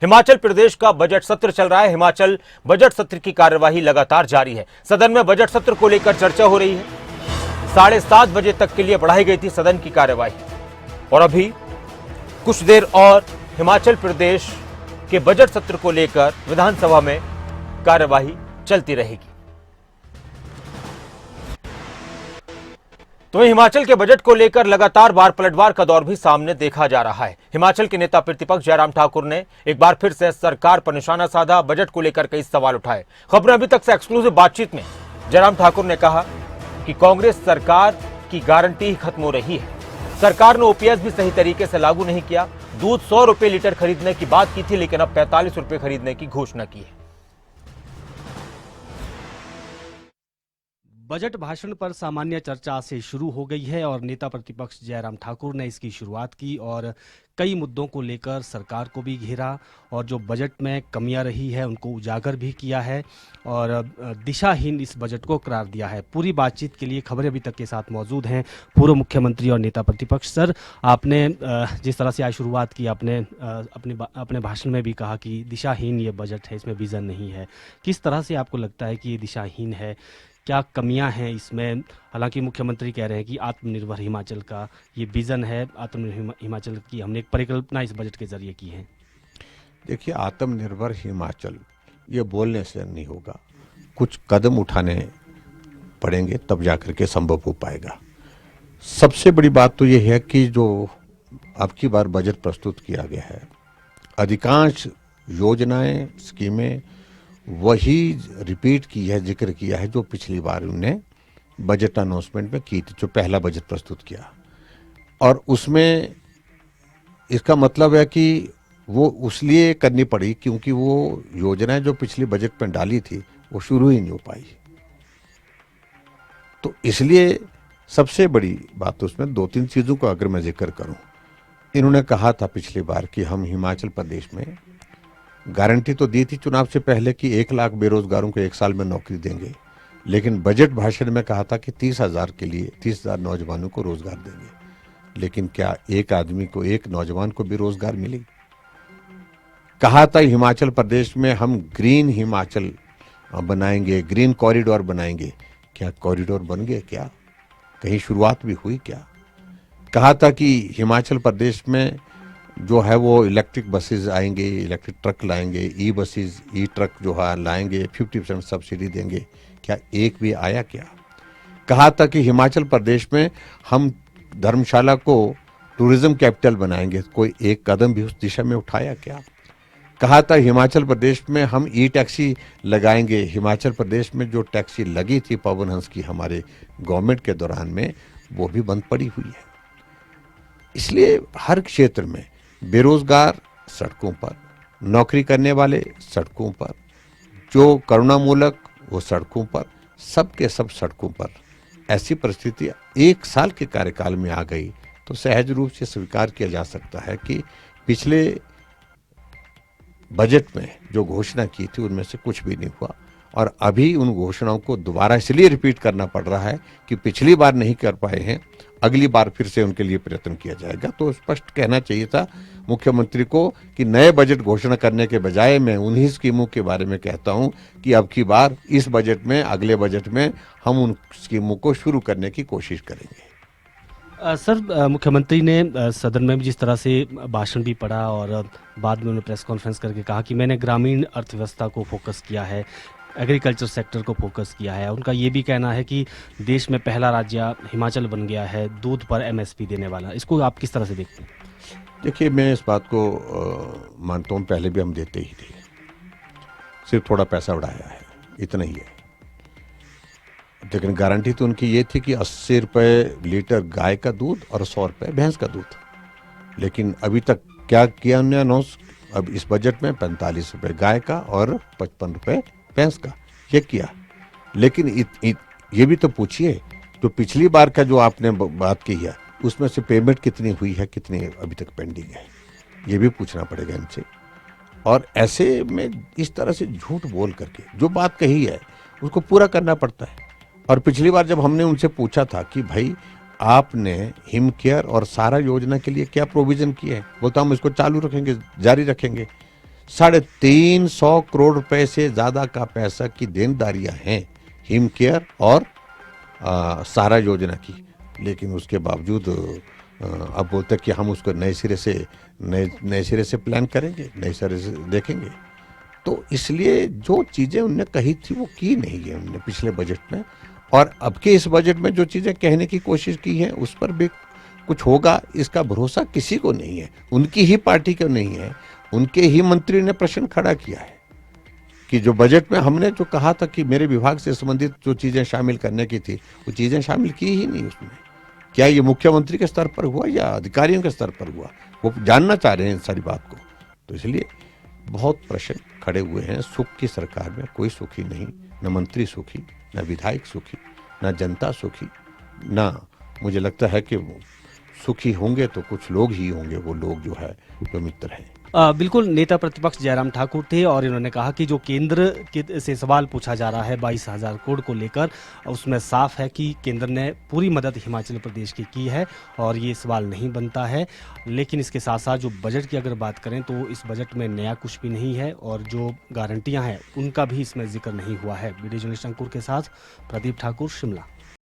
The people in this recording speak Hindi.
हिमाचल प्रदेश का बजट सत्र चल रहा है। हिमाचल बजट सत्र की कार्यवाही लगातार जारी है। सदन में बजट सत्र को लेकर चर्चा हो रही है। 7:30 बजे तक के लिए बढ़ाई गई थी सदन की कार्यवाही और अभी कुछ देर और हिमाचल प्रदेश के बजट सत्र को लेकर विधानसभा में कार्यवाही चलती रहेगी। तो हिमाचल के बजट को लेकर लगातार बार पलटवार का दौर भी सामने देखा जा रहा है। हिमाचल के नेता प्रतिपक्ष जयराम ठाकुर ने एक बार फिर से सरकार पर निशाना साधा। बजट को लेकर कई सवाल उठाए। खबरें अभी तक से एक्सक्लूसिव बातचीत में जयराम ठाकुर ने कहा कि कांग्रेस सरकार की गारंटी ही खत्म हो रही है। सरकार ने ओपीएस भी सही तरीके से लागू नहीं किया। दूध 100 रुपए लीटर खरीदने की बात की थी, लेकिन अब 45 रुपए खरीदने की घोषणा की है। बजट भाषण पर सामान्य चर्चा से शुरू हो गई है और नेता प्रतिपक्ष जयराम ठाकुर ने इसकी शुरुआत की और कई मुद्दों को लेकर सरकार को भी घेरा और जो बजट में कमियां रही है उनको उजागर भी किया है और दिशाहीन इस बजट को करार दिया है। पूरी बातचीत के लिए खबरें अभी तक के साथ मौजूद हैं पूर्व मुख्यमंत्री और नेता प्रतिपक्ष। सर, आपने जिस तरह से आज शुरुआत की, आपने अपने भाषण में भी कहा कि दिशाहीन ये बजट है, इसमें विजन नहीं है। किस तरह से आपको लगता है कि ये दिशाहीन है? क्या कमियां हैं इसमें? हालांकि मुख्यमंत्री कह रहे हैं कि आत्मनिर्भर हिमाचल का ये विजन है, आत्मनिर्भर हिमाचल की हमने एक परिकल्पना इस बजट के जरिए की है। देखिए, आत्मनिर्भर हिमाचल ये बोलने से नहीं होगा, कुछ कदम उठाने पड़ेंगे तब जाकर के संभव हो पाएगा। सबसे बड़ी बात तो ये है कि जो अब की बार बजट प्रस्तुत किया गया है, अधिकांश योजनाएं, स्कीमें वही रिपीट की है, जिक्र किया है जो पिछली बार उन्होंने बजट अनाउंसमेंट में की थी, जो पहला बजट प्रस्तुत किया। और उसमें इसका मतलब है कि वो उसलिए करनी पड़ी क्योंकि वो योजनाएं जो पिछली बजट में डाली थी वो शुरू ही नहीं हो पाई। तो इसलिए सबसे बड़ी बात तो उसमें 2-3 चीज़ों का अगर मैं जिक्र करूं, इन्होंने कहा था पिछली बार कि हम हिमाचल प्रदेश में गारंटी तो दी थी चुनाव से पहले कि 1 लाख बेरोजगारों को 1 साल में नौकरी देंगे, लेकिन बजट भाषण में कहा था कि 30,000 के लिए 30,000 नौजवानों को रोजगार देंगे। लेकिन क्या एक आदमी को, एक नौजवान को भी रोजगार मिली? कहा था हिमाचल प्रदेश में हम ग्रीन हिमाचल बनाएंगे, ग्रीन कॉरिडोर बनाएंगे। क्या कॉरिडोर बन गए? क्या कहीं शुरुआत भी हुई? क्या कहा था कि हिमाचल प्रदेश में जो है वो इलेक्ट्रिक बसेस आएंगे, इलेक्ट्रिक ट्रक लाएंगे, ई बसेस, ई ट्रक जो है लाएंगे, 50% सब्सिडी देंगे। क्या एक भी आया? क्या कहा था कि हिमाचल प्रदेश में हम धर्मशाला को टूरिज्म कैपिटल बनाएंगे, कोई एक कदम भी उस दिशा में उठाया? क्या कहा था हिमाचल प्रदेश में हम ई टैक्सी लगाएंगे। हिमाचल प्रदेश में जो टैक्सी लगी थी पवन हंस की हमारे गवर्नमेंट के दौरान में, वो भी बंद पड़ी हुई है। इसलिए हर क्षेत्र में बेरोजगार सड़कों पर, नौकरी करने वाले सड़कों पर, जो करुणामूलक वो सड़कों पर, सब के सब सड़कों पर ऐसी परिस्थिति 1 साल के कार्यकाल में आ गई तो सहज रूप से स्वीकार किया जा सकता है कि पिछले बजट में जो घोषणा की थी उनमें से कुछ भी नहीं हुआ। और अभी उन घोषणाओं को दोबारा इसलिए रिपीट करना पड़ रहा है कि पिछली बार नहीं कर पाए हैं, अगली बार फिर से उनके लिए प्रयत्न किया जाएगा। तो स्पष्ट कहना चाहिए था मुख्यमंत्री को कि नए बजट घोषणा करने के बजाय मैं उन्हीं स्कीमों के बारे में कहता हूं कि अब की बार इस बजट में, अगले बजट में हम उन स्कीमों को शुरू करने की कोशिश करेंगे। सर, मुख्यमंत्री ने सदन में भी जिस तरह से भाषण भी पढ़ा और बाद में उन्होंने प्रेस कॉन्फ्रेंस करके कहा कि मैंने ग्रामीण अर्थव्यवस्था को फोकस किया है, एग्रीकल्चर सेक्टर को फोकस किया है। उनका ये भी कहना है कि देश में पहला राज्य हिमाचल बन गया है दूध पर एमएसपी देने वाला। इसको आप किस तरह से देखते हैं? देखिए, मैं इस बात को मानता हूँ, पहले भी हम देते ही थे, सिर्फ थोड़ा पैसा उड़ाया है, इतना ही है। लेकिन गारंटी तो उनकी ये थी कि 80 रुपये लीटर गाय का दूध और 100 रुपये भैंस का दूध। लेकिन अभी तक क्या किया उन्होंने अनाउंस? अब इस बजट में 45 रुपये गाय का और 55 रुपये भैंस का, ये किया। लेकिन ये भी तो पूछिए, जो पिछली बार का जो आपने बात की है उसमें से पेमेंट कितनी हुई है, कितनी अभी तक पेंडिंग है, ये भी पूछना पड़ेगा इनसे। और ऐसे में इस तरह से झूठ बोल करके जो बात कही है उसको पूरा करना पड़ता है। और पिछली बार जब हमने उनसे पूछा था कि भाई आपने हिम केयर और सारा योजना के लिए क्या प्रोविजन किए हैं, बोलता हम इसको चालू रखेंगे, जारी रखेंगे। 350 करोड़ रुपए से ज्यादा का पैसा की देनदारियां हैं हिम केयर और सहारा योजना की, लेकिन उसके बावजूद अब बोलते कि हम उसको नए सिरे से प्लान करेंगे, नए सिरे से देखेंगे। तो इसलिए जो चीजें उनने कही थी वो की नहीं है उनने पिछले बजट में, और अब के इस बजट में जो चीजें कहने की कोशिश की हैं उस पर भी कुछ होगा इसका भरोसा किसी को नहीं है। उनकी ही पार्टी को नहीं है, उनके ही मंत्री ने प्रश्न खड़ा किया है कि जो बजट में हमने जो कहा था कि मेरे विभाग से संबंधित जो चीजें शामिल करने की थी वो चीजें शामिल की ही नहीं उसमें। क्या ये मुख्यमंत्री के स्तर पर हुआ या अधिकारियों के स्तर पर हुआ, वो जानना चाह रहे हैं सारी बात को। तो इसलिए बहुत प्रश्न खड़े हुए हैं। सुख की सरकार में कोई सुखी नहीं, न मंत्री सुखी, न विधायक सुखी, न जनता सुखी, न मुझे लगता है कि सुखी होंगे तो कुछ लोग ही होंगे, वो लोग जो है जो मित्र हैं। बिल्कुल, नेता प्रतिपक्ष जयराम ठाकुर थे और इन्होंने कहा कि जो केंद्र से सवाल पूछा जा रहा है 22,000 करोड़ को लेकर, उसमें साफ है कि केंद्र ने पूरी मदद हिमाचल प्रदेश की है और ये सवाल नहीं बनता है। लेकिन इसके साथ साथ जो बजट की अगर बात करें तो इस बजट में नया कुछ भी नहीं है और जो गारंटियां हैं उनका भी इसमें जिक्र नहीं हुआ है। वीडियो जर्नलिस्ट अंकुर के साथ प्रदीप ठाकुर, शिमला।